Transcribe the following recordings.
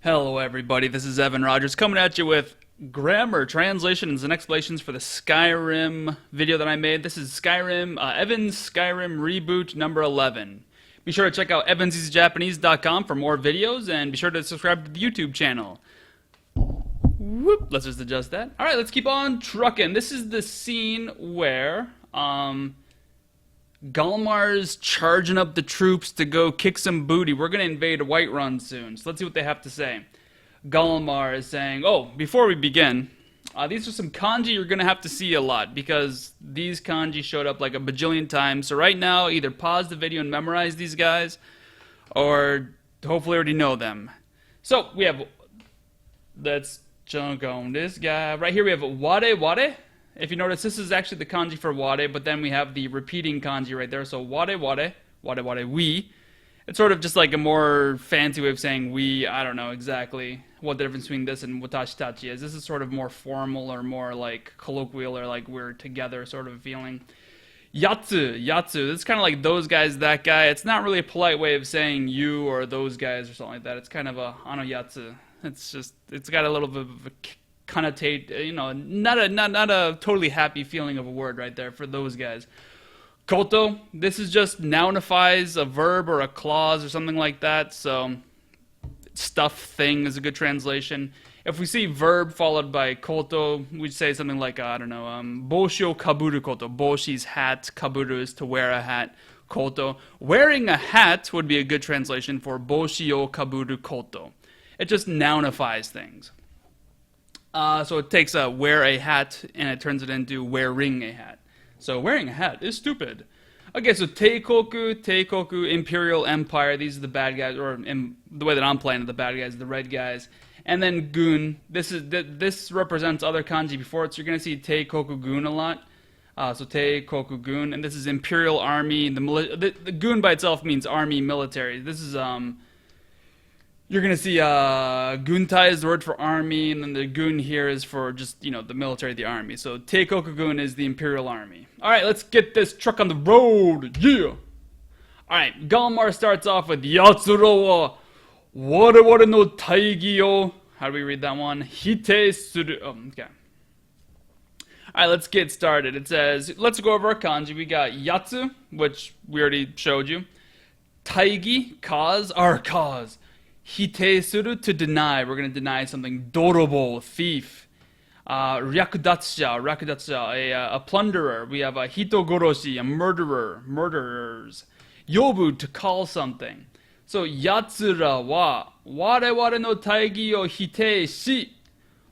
Hello everybody, this is Evan Rogers coming at you with grammar, translations, and explanations for the Skyrim video that I made. This is Skyrim, Evan's Skyrim Reboot number 11. Be sure to check out evanseasjapanese.com for more videos, and be sure to subscribe to the YouTube channel. Whoop, let's just adjust that. Alright, let's keep on trucking. This is the scene where, Galmar's charging up the troops to go kick some booty. We're going to invade Whiterun soon, so let's see what they have to say. Galmar is saying, oh, before we begin, these are some kanji you're going to have to see a lot, because these kanji showed up like a bajillion times. So right now, either pause the video and memorize these guys, or hopefully already know them. So we have, let's jump on this guy. Right here we have wade wade. If you notice, this is actually the kanji for wade, but then we have the repeating kanji right there. So wade wade, wade wade, we. It's sort of just like a more fancy way of saying we. I don't know exactly what the difference between this and watashi tachi is. This is sort of more formal or more like colloquial or like we're together sort of feeling. Yatsu, yatsu. It's kind of like those guys, that guy. It's not really a polite way of saying you or those guys or something like that. It's kind of a ano yatsu. It's just, it's got a little bit of a connotate, you know, not a totally happy feeling of a word right there for those guys. Koto, this is just nounifies a verb or a clause or something like that, so stuff thing is a good translation. If we see verb followed by koto, we'd say something like, I don't know, boshi o kaburu koto. Boshi's hat, kaburu is to wear a hat, koto. Wearing a hat would be a good translation for boshi o kaburu koto. It just nounifies things. So it takes wear a hat and it turns it into wearing a hat. So wearing a hat is stupid. Okay, so Teikoku, Imperial Empire, these are the bad guys, or in the way that I'm playing it, the bad guys, the red guys. And then Gun, this represents other kanji before it, so you're going to see Teikoku Gun a lot. So Teikoku Gun, and this is Imperial Army. The Gun by itself means army, military. This is, you're going to see guntai is the word for army, and then the gun here is for just, you know, the military, the army. So Teikoku Gun is the Imperial Army. Alright, let's get this truck on the road. Yeah! Alright, Galmar starts off with Yatsuro wa ware no taigi o. How do we read that one? Hite suru. Oh, okay. Alright, let's get started. It says, let's go over our kanji. We got Yatsu, which we already showed you. Taigi, cause, our cause. Hite suru, to deny. We're going to deny something. Dorobo, thief. Ryakudatsha, a plunderer. We have a hitogoroshi, a murderer, murderers. Yobu, to call something. So, yatsura wa ware no taigi o hite shi,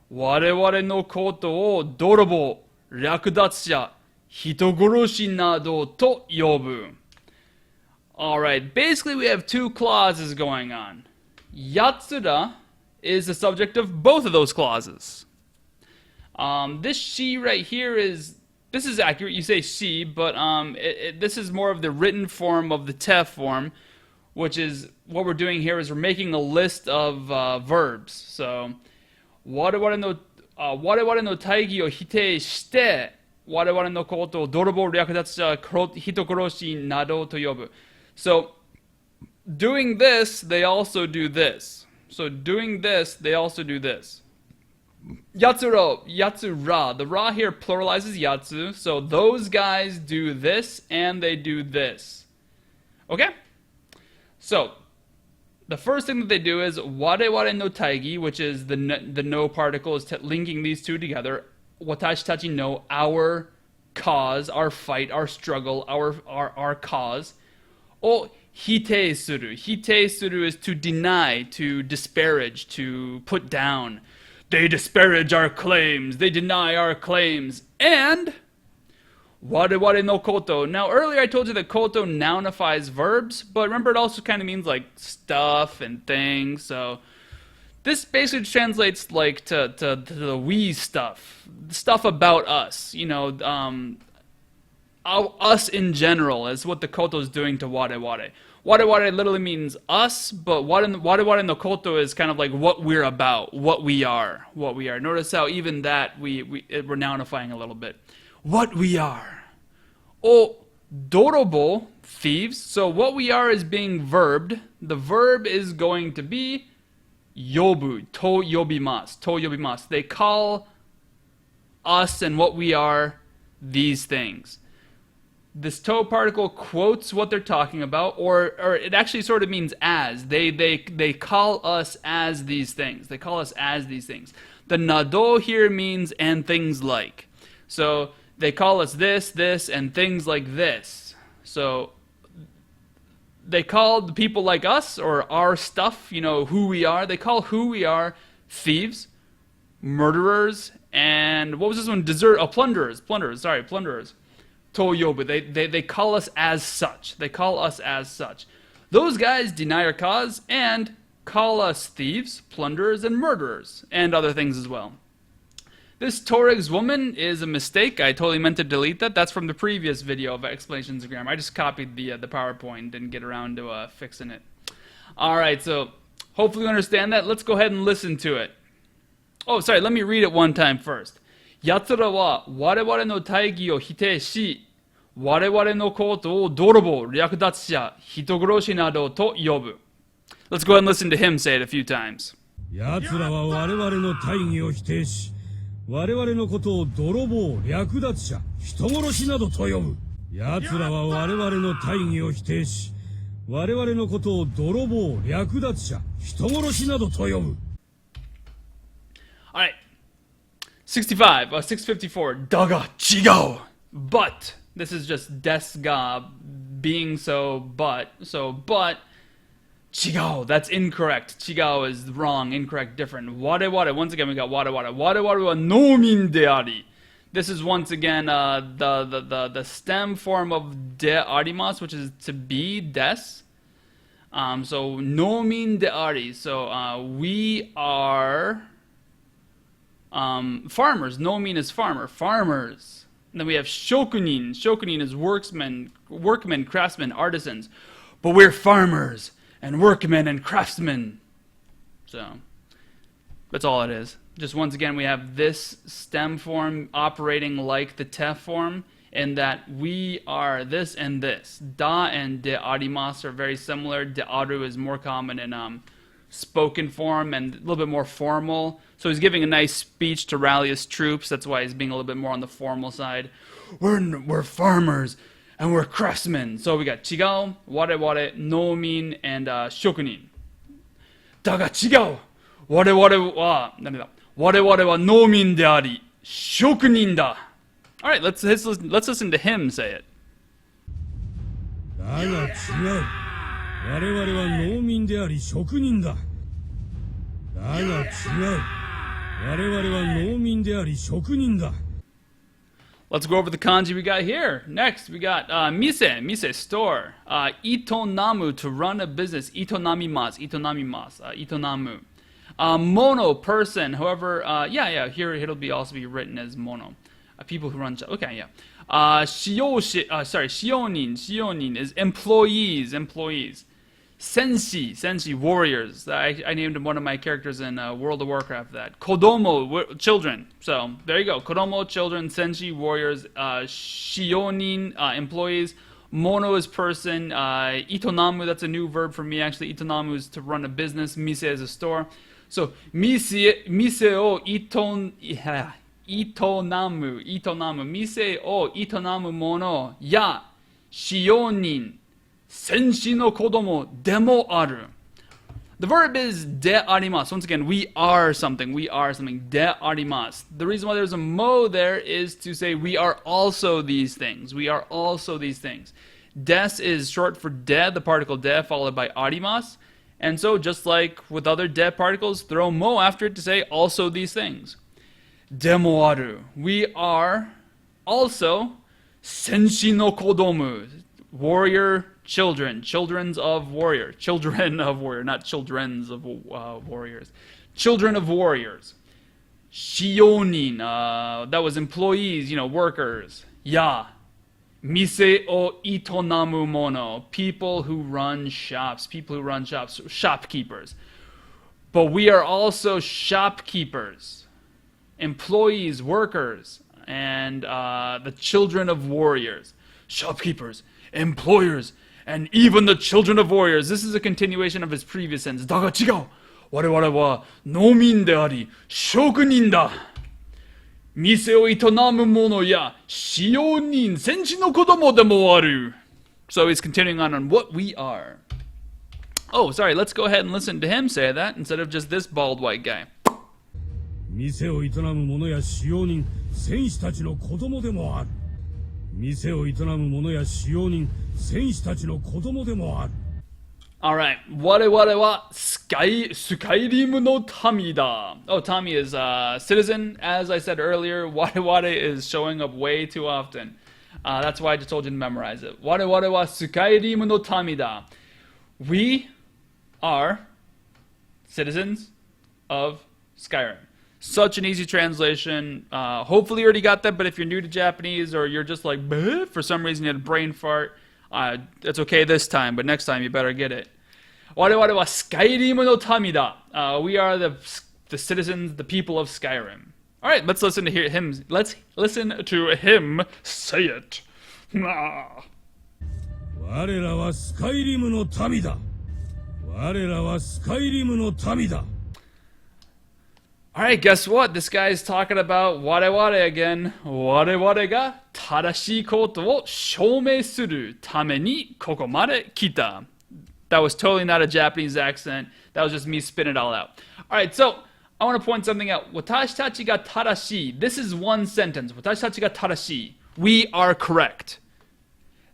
ware no koto o dorobo, ryakudatsha, hitogoroshi nado to yobu. Alright, basically we have two clauses going on. Yatsura is the subject of both of those clauses. This she right here is, this is accurate, you say she, but this is more of the written form of the te form, which is, what we're doing here is we're making a list of verbs. So, ware no taigi o hite shite, ware no koto o dorobo ryakudatsu hitokoroshi nado to yobu. So, doing this, they also do this. So doing this, they also do this. Yatsuro, yatsura. The ra here pluralizes yatsu. So those guys do this and they do this. Okay? So the first thing that they do is ware no taigi, which is the no particle is linking these two together. Watashi tachi no, our cause, our fight, our struggle, our cause. Oh, hite suru. Hite suru is to deny, to disparage, to put down. They disparage our claims. They deny our claims. And ware no koto. Now, earlier I told you that koto nounifies verbs, but remember it also kind of means like stuff and things. So this basically translates like to the we stuff. Stuff about us. You know, us in general is what the koto is doing to ware ware. Ware ware literally means us, but ware no koto is kind of like what we're about, what we are. Notice how even that we're nounifying a little bit. What we are. Oh, dorobo, thieves. So what we are is being verbed. The verb is going to be yobu, to yobimasu, to yobimasu. They call us and what we are these things. This to particle quotes what they're talking about, or it actually sort of means as. They call us as these things. They call us as these things. The nado here means and things like. So they call us this, and things like this. So they call the people like us, or our stuff, who we are. They call who we are thieves, murderers, and what was this one? Plunderers. Plunderers. Toyobu. They call us as such. They call us as such. Those guys deny our cause and call us thieves, plunderers, and murderers, and other things as well. This Torex woman is a mistake. I totally meant to delete that. That's from the previous video of explanations of grammar. I just copied the PowerPoint, didn't get around to fixing it. Alright, so hopefully you understand that. Let's go ahead and listen to it. Oh, sorry, let me read it one time first. 奴らは我々の大義を否定し、我々のことを泥棒、略奪者、人殺しなどと呼ぶ。Let's go ahead and listen to him say it a few times. 奴らは我々の大義を否定し、我々のことを泥棒、略奪者、人殺しなどと呼ぶ。奴らは我々の大義を否定し、我々のことを泥棒、略奪者、人殺しなどと呼ぶ。Alright. 654. Daga chigao. But. This is just desu ga being so, but. So, but. Chigao. That's incorrect. Chigao is wrong, incorrect, different. Ware. Once again, we got ware. Ware wa nomin de ari. This is once again the stem form of de arimasu, which is to be, des. So, nomin de ari. So, we are... farmers. Nomin is farmer. Farmers. And then we have shokunin. Shokunin is workmen, craftsmen, artisans. But we're farmers and workmen and craftsmen. So that's all it is. Just once again, we have this stem form operating like the te form, in that we are this and this. Da and de arimasu are very similar. De aru is more common in spoken form and a little bit more formal. So he's giving a nice speech to rally his troops. That's why he's being a little bit more on the formal side. We're farmers and we're craftsmen. So we got chigao, ware, nomin, and shokunin. Daga chigao. Ware wa nomin de ari. Shokunin da. All right, let's listen to him say it. だが違う。我々は農民であり職人だ。だが違う。我々は農民であり職人だ。Let's go over the kanji we got here. Next, we got mise, store. Itonamu, to run a business. Itonamimasu, itonamu. Mono, person. However, here it'll also be written as mono. People who run. Okay, yeah. Shionin is employees. Senshi, warriors. I named one of my characters in World of Warcraft that. Kodomo, children. So, there you go. Kodomo, children. Senshi, warriors. Shionin, employees. Mono is person. Itonamu, that's a new verb for me actually. Itonamu is to run a business. Mise is a store. So, mise o itonamu. Mise o itonamu mono ya shionin senshi no kodomo demo aru. The verb is de arimasu. Once again, we are something. De arimasu. The reason why there's a mo there is to say we are also these things. Des is short for de, the particle de, followed by arimasu. And so, just like with other de particles, throw mo after it to say also these things. Demo aru. We are also senshi no kodomu. Warrior children. Children of warrior, not children's of warriors. Children of warriors. Shionin, that was employees, workers. Ya. Mise o itonamu mono. People who run shops. Shopkeepers. But we are also shopkeepers. Employees, workers, and the children of warriors. Shopkeepers, employers, and even the children of warriors. This is a continuation of his previous sentence. Daga chigao. 我々は農民であり、職人だ。店を営む者や使用人、戦士の子供でもある。So he's continuing on what we are. Oh, sorry, let's go ahead and listen to him say that instead of just this bald white guy. 店を営む者や使用人、戦士たちの子供でもある。店を営む者や使用人、戦士たちの子供でもある。Alright, 我々はスカイリムの民だ。Oh, Tommy is a citizen. As I said earlier, Wade is showing up way too often. That's why I just told you to memorize it. 我々はスカイリムの民だ。We are citizens of Skyrim. Such an easy translation. Hopefully you already got that, but if you're new to Japanese or you're just like, for some reason you had a brain fart, it's okay this time, but next time you better get it. 我々はスカイリムの民だ。We are the citizens, the people of Skyrim. Alright, let's listen to him. Let's listen to him say it. 我らはスカイリムの民だ。我らはスカイリムの民だ。Alright, guess what? This guy is talking about Wade again. Wadeが正しいことを証明するためにここまで来た。That was totally not a Japanese accent. That was just me spitting it all out. Alright, so I want to point something out. 私たちが正しい. This is one sentence. 私たちが正しい. We are correct.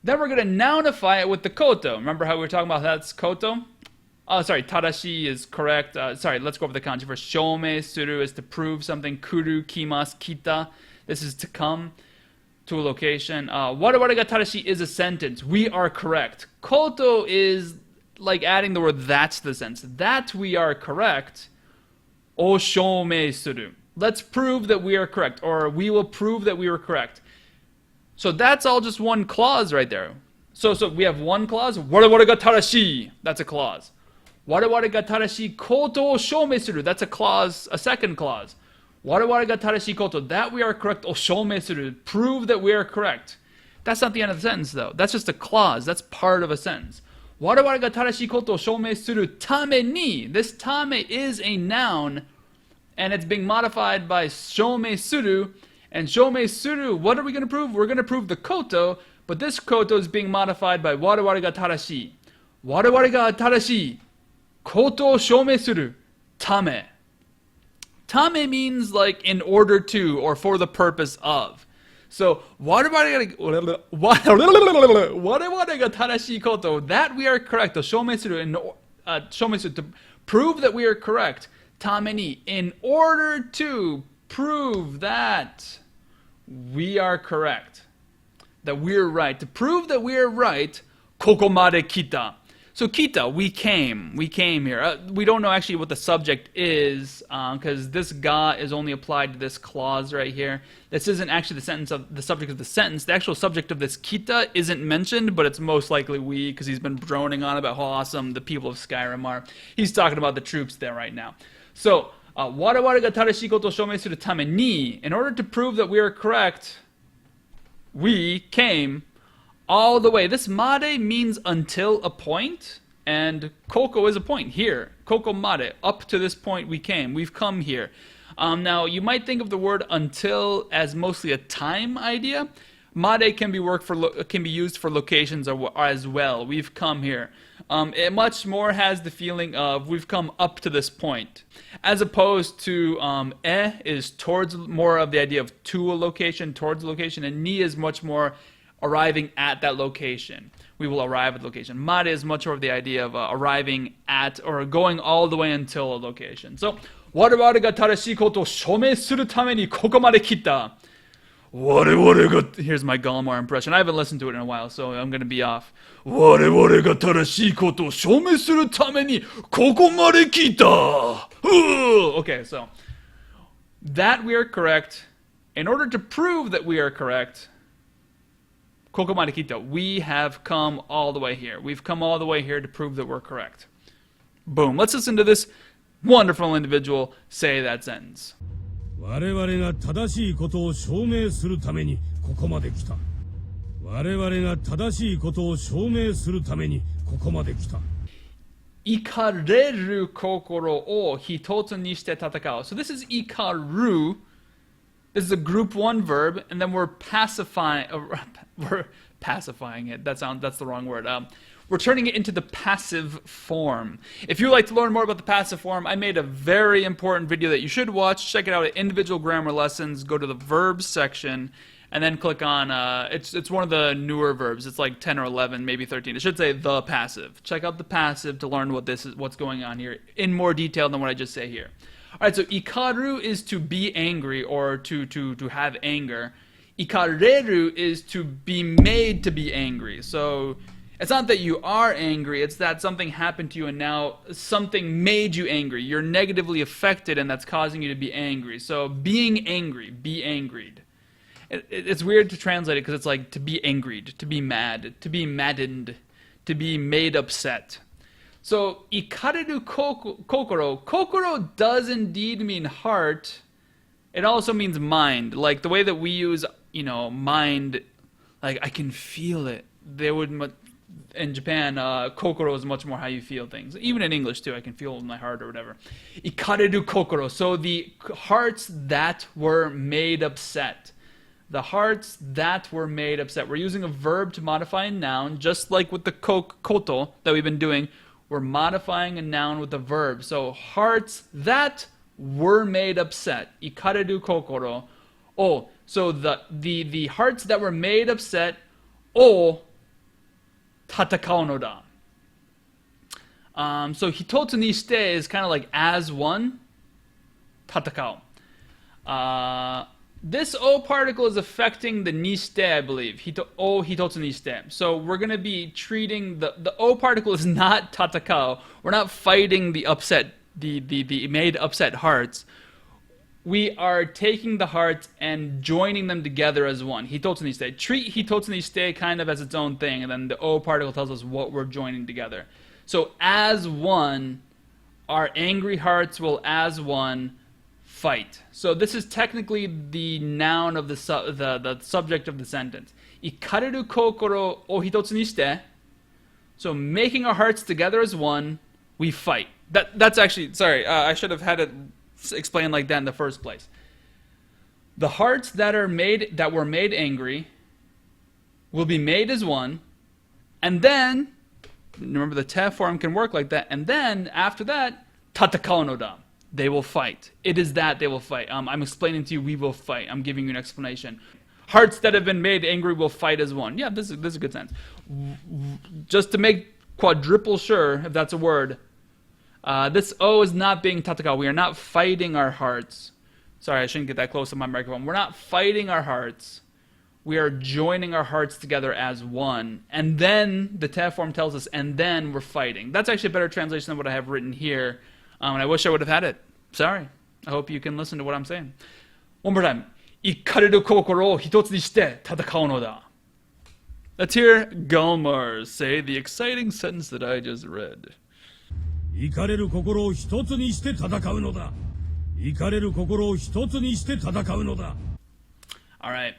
Then we're going to nounify it with the koto. Remember how we were talking about that's koto? Oh, sorry, tadashi is correct. Sorry, let's go over the kanji first. Shomei suru is to prove something. Kuru, kimasu, kita. This is to come to a location. Wada ga tadashi is a sentence. We are correct. Koto is like adding the word that's the sense. That we are correct. O shomei suru. Let's prove that we are correct. Or we will prove that we were correct. So that's all just one clause right there. So we have one clause. Wada ga tadashi. That's a clause. Wada ga tadashi koto o shomei suru. That's a clause, a second clause. Wada ga tadashi koto. That we are correct o shomei suru. Prove that we are correct. That's not the end of the sentence though. That's just a clause. That's part of a sentence. Wada ga tadashi koto o shomei suru tame ni. This tame is a noun and it's being modified by shomei suru. And shomei suru, what are we going to prove? We're going to prove the koto, but this koto is being modified by wada ga tadashi. Wada ga tadashi koto o shomei suru tame. Tame means like in order to or for the purpose of. So wada ga tadashi koto, that we are correct. Shomei suru to prove that we are correct. Tame ni, in order to prove that we are correct, that we're right, to prove that we're right, kokomade kita. So kita, we came here. We don't know actually what the subject is because this ga is only applied to this clause right here. This isn't actually the subject of the sentence. The actual subject of this kita isn't mentioned, but it's most likely we because he's been droning on about how awesome the people of Skyrim are. He's talking about the troops there right now. So wada ga tadashi koto o shomei suru tame ni, in order to prove that we are correct, we came all the way. This made means until a point, and koko is a point here. Koko made, up to this point we came. We've come here. Now, you might think of the word until as mostly a time idea. Made can be used for locations as well. We've come here. It much more has the feeling of we've come up to this point, as opposed to is towards more of the idea of to a location, towards a location, and ni is much more arriving at that location. We will arrive at the location. Made is much more of the idea of arriving at or going all the way until a location. So, wada ga tadashi koto o shomei suru tame ni koko made kita. Here's my Gallimar impression. I haven't listened to it in a while, so I'm going to be off. Okay, so that we are correct. In order to prove that we are correct, kokomade kita, we have come all the way here. We've come all the way here to prove that we're correct. Boom. Let's listen to this wonderful individual say that sentence. 我々が正しいことを証明するためにここまで来た。我々が正しいことを証明するためにここまで来た。ikareru kokoro o hitotsu ni shite tatakao. So this is ikaru. This is a group 1 verb, and then we're pacifying it. That's the wrong word. We're turning it into the passive form. If you'd like to learn more about the passive form, I made a very important video that you should watch. Check it out at Individual Grammar Lessons. Go to the verbs section, and then click on, it's one of the newer verbs. It's like 10 or 11, maybe 13. It should say the passive. Check out the passive to learn what's going on here in more detail than what I just say here. All right, so ikaru is to be angry or to have anger. Ikareru is to be made to be angry. So it's not that you are angry, it's that something happened to you and now something made you angry. You're negatively affected and that's causing you to be angry. So being angry, be angried. It's weird to translate it because it's like to be angried, to be mad, to be maddened, to be made upset. So ikareru kokoro. Kokoro does indeed mean heart. It also means mind. Like the way that we use, mind, like I can feel it. They would... In Japan, kokoro is much more how you feel things. Even in English too, I can feel it in my heart or whatever. Ikareru kokoro. So the hearts that were made upset. The hearts that were made upset. We're using a verb to modify a noun, just like with the koto that we've been doing. We're modifying a noun with a verb. So hearts that were made upset. Ikareru kokoro. Oh, so the hearts that were made upset. Oh. Tatakao no da. So hitotsu ni shite is kind of like as one. Tatakao. This o particle is affecting the ni shite, I believe. Hitotsu ni shite. So we're going to be treating the o particle is not tatakao. We're not fighting the upset, the made upset hearts. We are taking the hearts and joining them together as one. Hitotsu ni shite. Treat hitotsu ni shite kind of as its own thing, and then the o particle tells us what we're joining together. So as one, our angry hearts will as one fight. So this is technically the noun of the subject of the sentence. Ikareru kokoro o hitotsu ni shite. So making our hearts together as one, we fight. That's actually, sorry, I should have had it explained like that in the first place. The hearts that were made angry will be made as one, and then remember the te form can work like that, and then after that, tatakao no da, they will fight. It is that they will fight. I'm explaining to you we will fight. I'm giving you an explanation. Hearts that have been made angry will fight as one. Yeah, this is a good sense. Just to make quadruple sure, if that's a word, this O is not being tatakao. We are not fighting our hearts. Sorry, I shouldn't get that close to my microphone. We're not fighting our hearts. We are joining our hearts together as one. And then the te form tells us, and then we're fighting. That's actually a better translation than what I have written here. And I wish I would have had it. Sorry. I hope you can listen to what I'm saying. One more time. Ikareru kokoro o hitotsu ni shite tatakao no da. Let's hear Galmar say the exciting sentence that I just read. 怒れる心を一つにして戦うのだ。怒れる心を一つにして戦うのだ。Alright.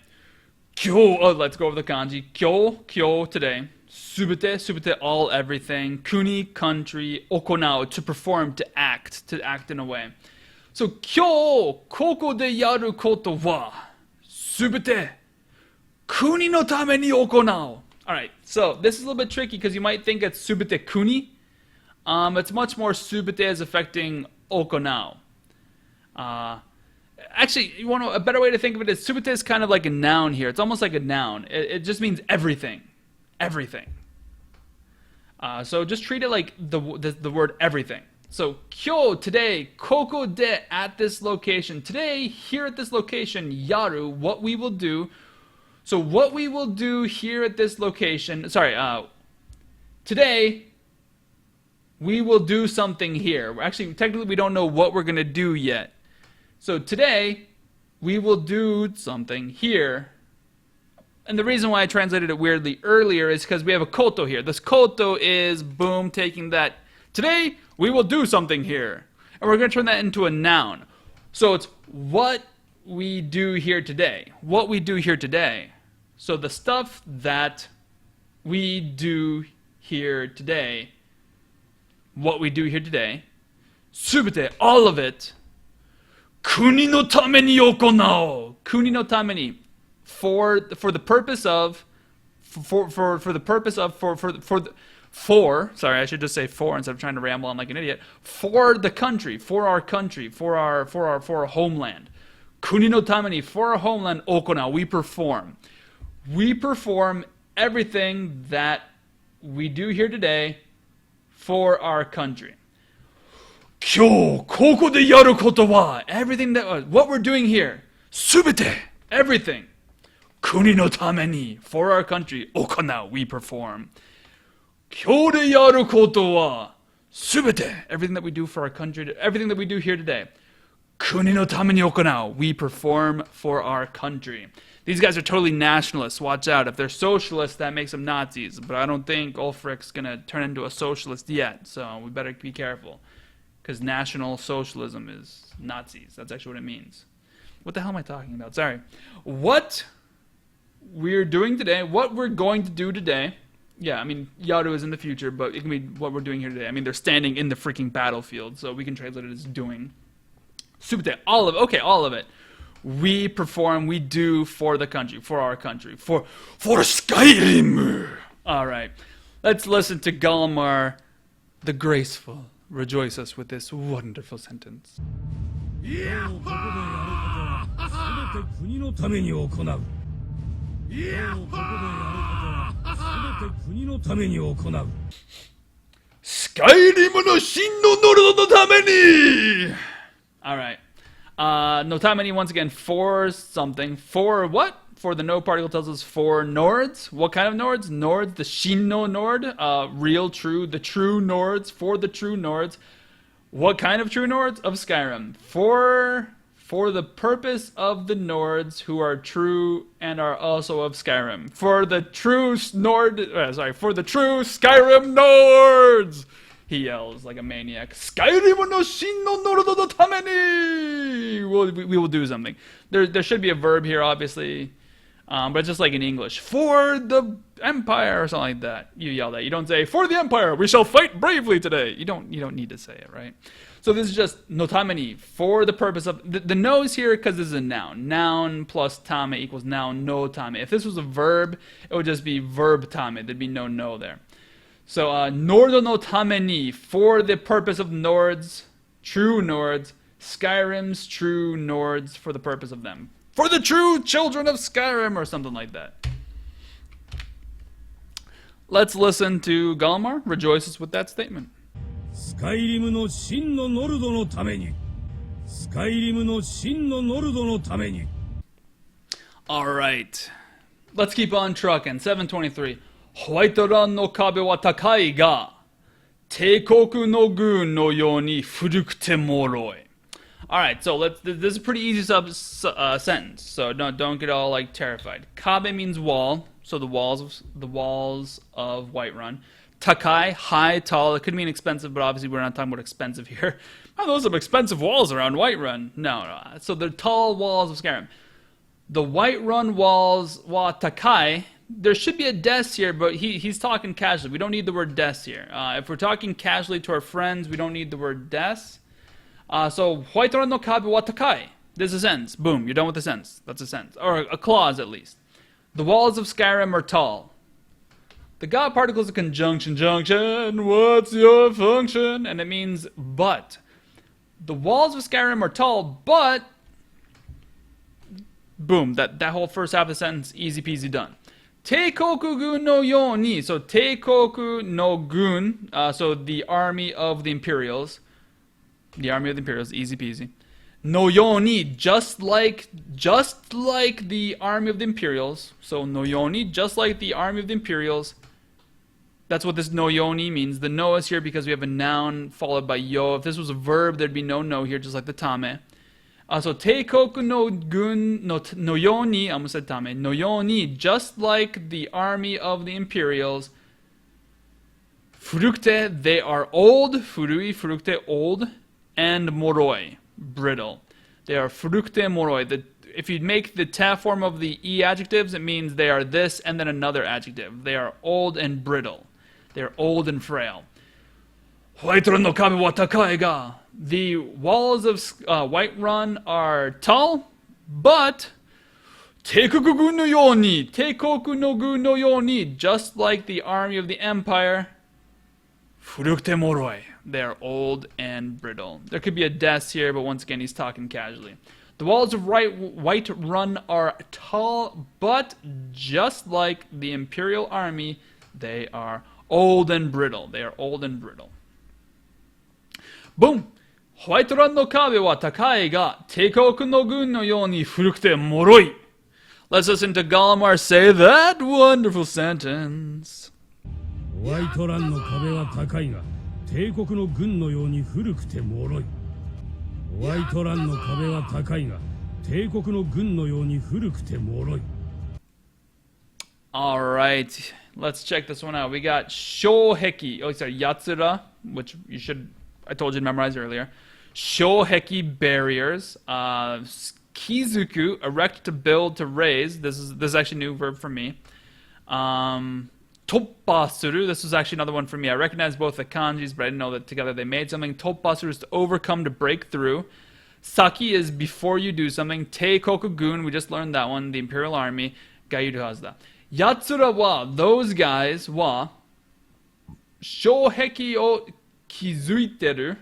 Kyo, let's go over the kanji. Kyo, today. Subete, all, everything. Kuni, country. Okonao, to perform, to act in a way. So, kyo, koko de yaru koto wa, subete, kuni no tame ni okonao. Alright, so this is a little bit tricky because you might think it's subete kuni. It's much more subete as affecting okonao. Actually, a better way to think of it is subete is kind of like a noun here. It's almost like a noun. It just means everything. Everything. So just treat it like the word everything. So, kyo, today, koko de, at this location. Today, here at this location, yaru, what we will do. So what we will do here at this location, today, we will do something here. Actually, technically, we don't know what we're going to do yet. So today, we will do something here. And the reason why I translated it weirdly earlier is because we have a koto here. This koto is, boom, taking that. Today, we will do something here. And we're going to turn that into a noun. So it's what we do here today. What we do here today. So the stuff that we do here today. what we do here today, すべて, all of it, 国のために行おう. 国のために, for the purpose of, sorry, I should just say for instead of trying to ramble on like an idiot, for the country, for our homeland. 国のために, for our homeland, 行おう, we perform. We perform everything that we do here today for our country. 今日ここでやることは everything that what we're doing here すべて everything 国のために for our country 行う we perform 今日でやることはすべて everything that we do for our country everything that we do here today 国のために行う we perform for our country. These guys are totally nationalists. Watch out. If they're socialists, that makes them Nazis. But I don't think Ulfric's going to turn into a socialist yet. So we better be careful. Because National Socialism is Nazis. That's actually what it means. What the hell am I talking about? Sorry. What we're doing today, what we're going to do today. Yeah, I mean, Yaru is in the future, but it can be what we're doing here today. I mean, they're standing in the freaking battlefield. So we can translate it as doing. Subte, all of it. Okay, all of it. We perform, we do for the country, for our country, for Skyrim. All right, let's listen to Galmar the Graceful rejoice us with this wonderful sentence. 国のために行う。ここでやることは全て国のために行う。スカイリムの真のノルドのために Alright. No tamani once again for something. For what? For the no particle tells us for Nords. What kind of Nords? Nords, the Shinno Nord. Real, true, the true Nords. For the true Nords. What kind of true Nords? Of Skyrim. For the purpose of the Nords who are true and are also of Skyrim. For the true for the true Skyrim Nords! He yells like a maniac. Skyrim no shin no Nordo no tameni! We will do something. There should be a verb here, obviously. But it's just like in English. For the Empire or something like that. You yell that. You don't say, for the Empire, we shall fight bravely today. You don't need to say it, right? So this is just notameni, for the purpose of... The no is here because this is a noun. Noun plus tame equals noun, no tame. If this was a verb, it would just be verb tame. There'd be no there. So, Nordo no tameni, for the purpose of Nords, true Nords, Skyrim's true Nords, for the purpose of them. For the true children of Skyrim, or something like that. Let's listen to Galmar rejoices with that statement. スカイリムの真のノルドのために。スカイリムの真のノルドのために。Alright. Let's keep on trucking. 723. Whiterun no kabe wa takai ga, teikoku no gun no yoni furukute moroi. Alright, so this is a pretty easy sentence, so don't get all like terrified. Kabe means wall, so the walls of Whiterun. Takai, high, tall. It could mean expensive, but obviously we're not talking about expensive here. Oh, those are expensive walls around Whiterun. No. So the tall walls of Skyrim. The Whiterun walls, wa takai. There should be a des here, but he's talking casually. We don't need the word des here. If we're talking casually to our friends, we don't need the word des. So, Whiterun no kabe wa takai. There's a sentence. Boom, you're done with the sentence. That's a sentence. Or a clause, at least. The walls of Skyrim are tall. The ga particle is a conjunction. Junction, what's your function? And it means but. The walls of Skyrim are tall, but... Boom, that whole first half of the sentence, easy peasy done. Teikoku gun no yoni. So Teikoku no gun. So the army of the Imperials. The army of the Imperials, easy peasy. No yoni, just like the army of the Imperials. So no yoni, just like the army of the Imperials. That's what this no yoni means. The no is here because we have a noun followed by yo. If this was a verb, there'd be no here, just like the tame. So teikoku no gun no yoni, I almost said tame. No yoni, just like the army of the Imperials. Furukte, they are old. Furui, furukte, old. And moroi, brittle. They are furukte moroi. If you make the ta form of the e adjectives, it means they are this and then another adjective. They are old and brittle. They are old and frail. Whiterun no kabe wa takai ga. The walls of Whiterun are tall, but Teikoku no yoni, Teikoku no gu no yoni, just like the army of the empire, furukute moroi. They are old and brittle. There could be a death here, but once again, he's talking casually. The walls of Whiterun are tall, but just like the imperial army, they are old and brittle. They are old and brittle. Boom! Whiterun no kabe wa takai ga Teikoku no gun no yoni furukute moroi. Let's listen to Gallimar say that wonderful sentence. ホワイトランの壁は高いが帝国の軍のように古くて脆い。ホワイトランの壁は高いが帝国の軍のように古くて脆い。Alright, let's check this one out. We got Shoheki, Yatsura, which I told you to memorize earlier. Shoheki barriers. Kizuku, erect to build to raise. This is actually a new verb for me. Toppasuru, this was actually another one for me. I recognize both the kanjis, but I didn't know that together they made something. Toppasuru is to overcome, to break through. Saki is before you do something. Teikoku-gun, we just learned that one, the Imperial Army. Gairu Hazda. Yatsura wa, those guys wa, Shoheki o kizuiteru.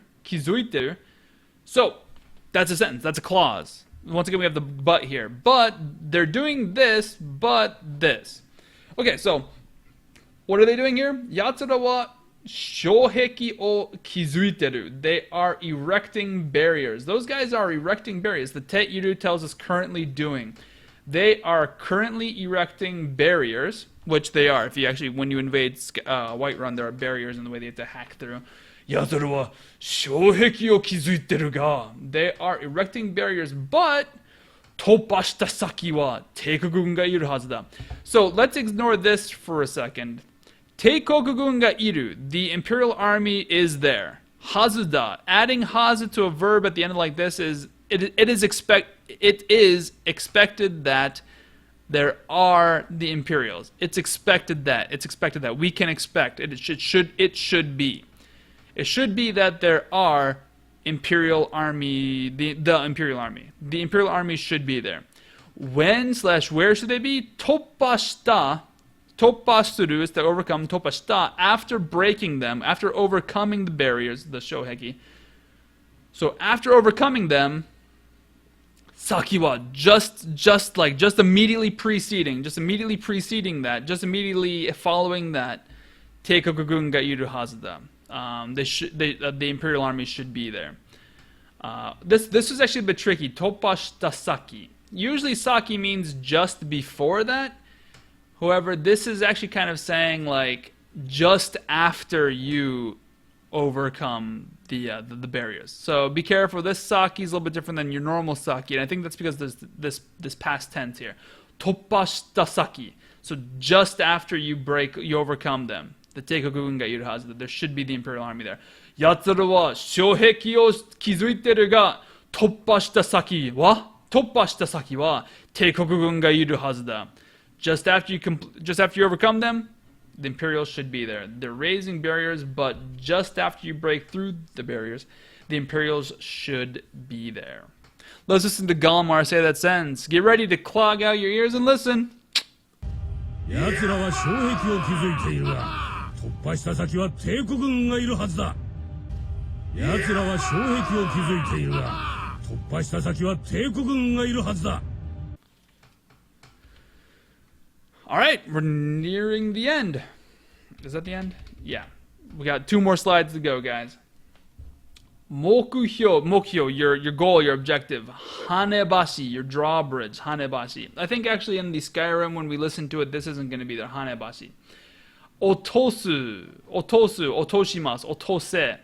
So, that's a sentence, that's a clause. Once again, we have the but here. But, they're doing this, but this. Okay, so, what are they doing here? Yatsura wa shoheki o kizuiteru. They are erecting barriers. Those guys are erecting barriers. The Teiru tells us currently doing. They are currently erecting barriers, which they are. If you actually, when you invade Whiterun, there are barriers in the way they have to hack through. Yatsura wa shoheki o kizuiteru ga. They are erecting barriers, but toppashita saki wa teikoku-gun ga iru hazu da. So let's ignore this for a second. Teikoku-gun ga iru, the imperial army is there. Hazuda, adding hazu to a verb at the end of like this is it is expected that there are the imperials. It's expected that we can expect it should be. It should be that there are imperial army, the imperial army. The imperial army should be there. When/where should they be? Toppashita. Toppasuru is to overcome. Toppashita, after breaking them, after overcoming the barriers, the shoheki. So after overcoming them, saki wa just immediately preceding that, just immediately following that, teikoku-gun ga iru hazu da. The imperial army should be there. This was actually a bit tricky. Toppashita saki. Usually saki means just before that. However, this is actually kind of saying like just after you overcome the barriers. So be careful. This saki is a little bit different than your normal saki, and I think that's because there's this past tense here. Toppashita saki. So just after you overcome them. The Teikoku-gun ga iru hazu. There should be the imperial army there. Yatsura wa shoheki o kizuiteru ga toppashita saki wa Teikoku-gun ga iru hazu da. Just after you overcome them, the Imperials should be there. They're raising barriers, but just after you break through the barriers, the Imperials should be there. Let's listen to Gallimar say that sentence. Get ready to clog out your ears and listen. 奴らは障壁を築いているが突破した先は帝国軍がいるはずだ。奴らは障壁を築いているが突破した先は帝国軍がいるはずだ。Alright, we're nearing the end. Is that the end? Yeah. We got 2 more slides to go, guys. Mokyo, your goal, your objective. Hanebashi, your drawbridge. Hanebashi. I think actually in the Skyrim, when we listen to it, this isn't going to be there. Hanebashi. Otoshimasu, otose,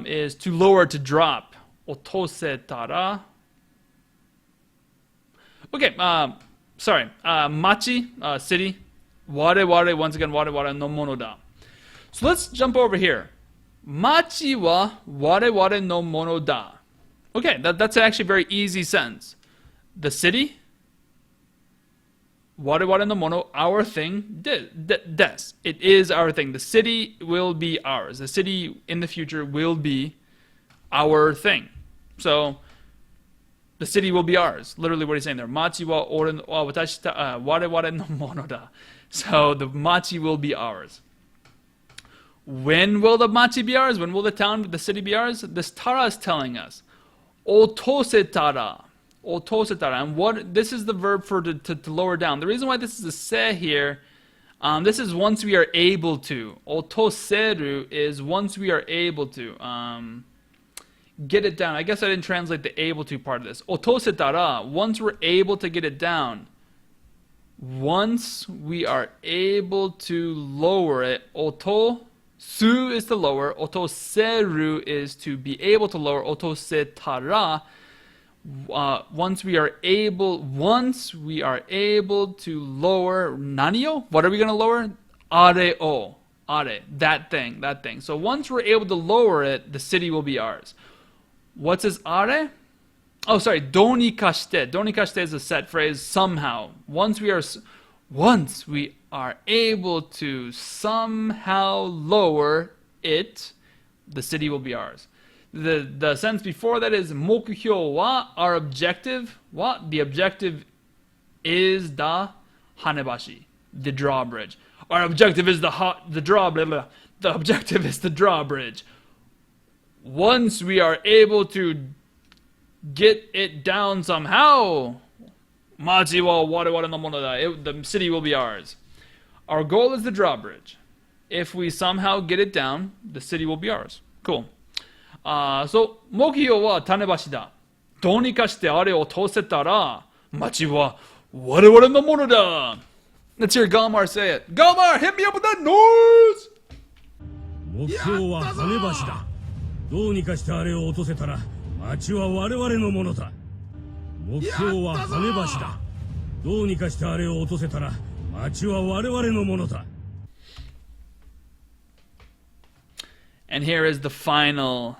is to lower, to drop. Otosetara. Okay, sorry, machi, city, ware, once again, ware no mono da. So let's jump over here. Machi wa ware no mono da. Okay, that's actually a very easy sentence. The city Ware ware no mono, our thing, des. It is our thing. The city will be ours. The city in the future will be our thing. So, the city will be ours. Literally what he's saying there. Machi wa ore wa watashi ta, ware ware no mono da. So, the machi will be ours. When will the machi be ours? When will the city be ours? This tara is telling us. Otosetara. Otosetara. And what, this is the verb for to lower down. The reason why this is a se here, this is once we are able to. Otoseru is once we are able to. Get it down. I guess I didn't translate the able to part of this. Otosetara. Once we're able to get it down. Once we are able to lower it. Su is to lower. Otoseru is to be able to lower. Otosetara. Once we are able to lower nanio, what are we going to lower? Are, that thing. So once we're able to lower it, the city will be ours. What's this are? Oh, sorry, donikashite. Donikashite is a set phrase, somehow. Once we are able to somehow lower it, the city will be ours. The sentence before that is mokuhyou wa, our objective. What? The objective is the hanebashi, the drawbridge. Our objective is the drawbridge. The objective is the drawbridge. Once we are able to get it down somehow, machi wa ware ware no mono da, the city will be ours. Our goal is the drawbridge. If we somehow get it down, the city will be ours. Cool. So, 目標は種橋だ。どうにかしてあれを通せたら、町は我々のものだ。Let's hear Galmar say it. Galmar, hit me up with that noise! 目標は種橋だ。どうにかしてあれを落とせたら、町は我々のものだ。目標は種橋だ。どうにかしてあれを落とせたら、町は我々のものだ。And here is the final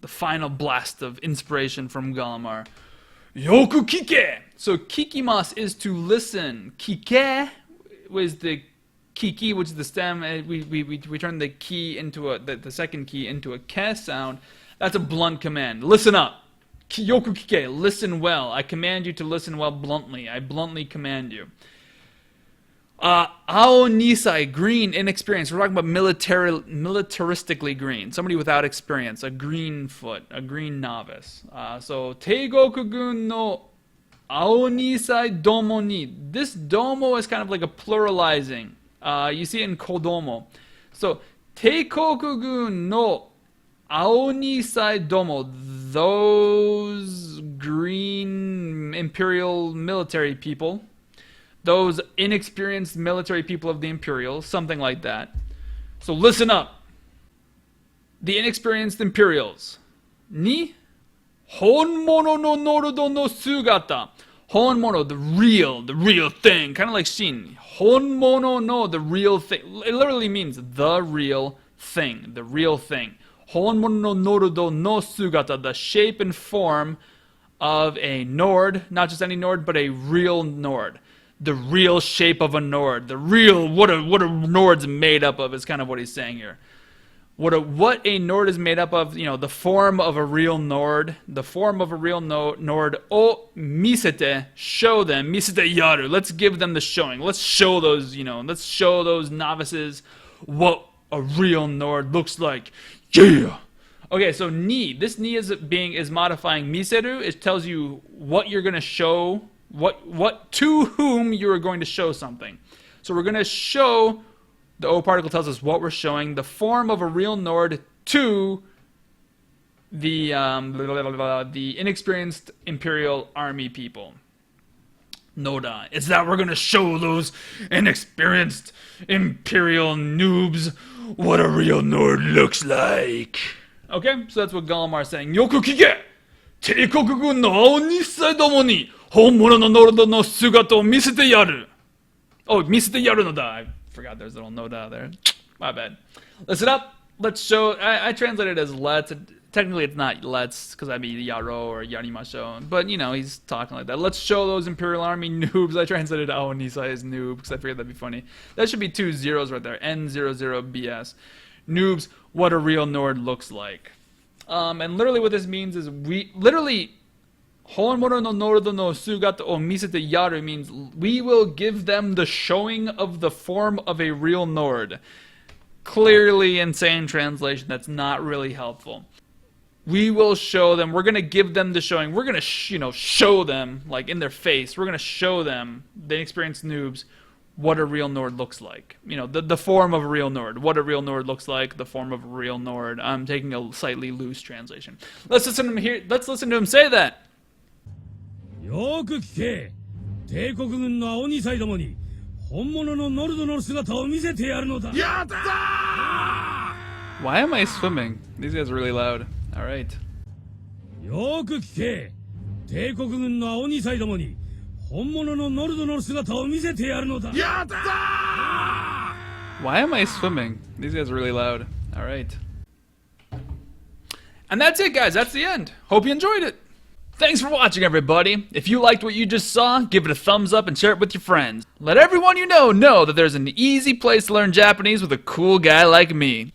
blast of inspiration from Galmar. Yoku kike! So kikimas is to listen. Kike was the kiki, which is the stem. We turn the key into the second key into a ke sound. That's a blunt command. Listen up. Yoku kike, listen well. I command you to listen well bluntly. I bluntly command you. Ao nisai, green, inexperienced. We're talking about militaristically green. Somebody without experience, a green foot, a green novice. So, Teigokugun no ao nisai domo ni. This domo is kind of like a pluralizing. You see it in kodomo. So, Teikokugun no ao nisai domo. Those green imperial military people. Those inexperienced military people of the Imperials, something like that. So listen up. The inexperienced Imperials. Ni honmono no norudo no sugata. Honmono, the real thing. Kind of like Shin. Honmono no, the real thing. It literally means the real thing. The real thing. Honmono no norudo no sugata, the shape and form of a Nord. Not just any Nord, but a real Nord. The real shape of a Nord, the real what a Nord's made up of is kind of what he's saying here. What a Nord is made up of, the form of a real Nord, the form of a real Nord. O misete, show them, misete yaru. Let's give them the showing. Let's show those, let's show those novices what a real Nord looks like. Yeah. Okay, so this ni is modifying miseru. It tells you what you're gonna show. What to whom you are going to show something. So we're going to show, the O particle tells us what we're showing, the form of a real Nord to the inexperienced Imperial Army people. Noda. It's that we're going to show those inexperienced Imperial noobs what a real Nord looks like. Okay, so that's what Galmar is saying. Yoku kike! Teikokugun no ao nisai domo ni honmono no norudo no sugata o misete yaru. Oh, misete yaru no da. I forgot there's a little no da there. My bad. Listen up. Let's show. I translated it as let's. Technically, it's not let's, because that'd be yaro or yarimasho. But, you know, he's talking like that. Let's show those Imperial Army noobs. I translated Ao Nisai as noob, because I figured that'd be funny. That should be 2 zeros right there. N00BS. Noobs, what a real Nord looks like. And literally what this means is Honmono no Nordo no Sugata o Misete Yaru means we will give them the showing of the form of a real Nord. Clearly insane translation. That's not really helpful. We will show them. We're going to give them the showing. We're going to, show them, like, in their face. We're going to show them, the inexperienced noobs, what a real Nord looks like. The form of a real Nord. What a real Nord looks like, the form of a real Nord. I'm taking a slightly loose translation. Let's listen to him say that. よく聞け。帝国軍の青二歳どもに本物のノルドの姿を見せてやるのだ。やったー! Why am I swimming? These guys are really loud. All right. よく聞け。帝国軍の青二歳どもに本物のノルドの姿を見せてやるのだ。やったー! Why am I swimming? These guys are really loud. All right. And that's it, guys. That's the end. Hope you enjoyed it. Thanks for watching, everybody. If you liked what you just saw, give it a thumbs up and share it with your friends. Let everyone you know that there's an easy place to learn Japanese with a cool guy like me.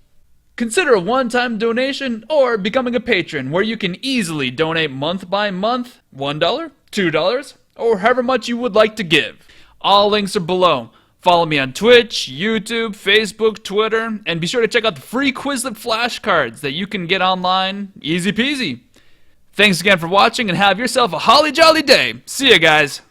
Consider a one-time donation or becoming a patron where you can easily donate month by month, $1, $2, or however much you would like to give. All links are below. Follow me on Twitch, YouTube, Facebook, Twitter, and be sure to check out the free Quizlet flashcards that you can get online. Easy peasy. Thanks again for watching and have yourself a holly jolly day. See ya, guys.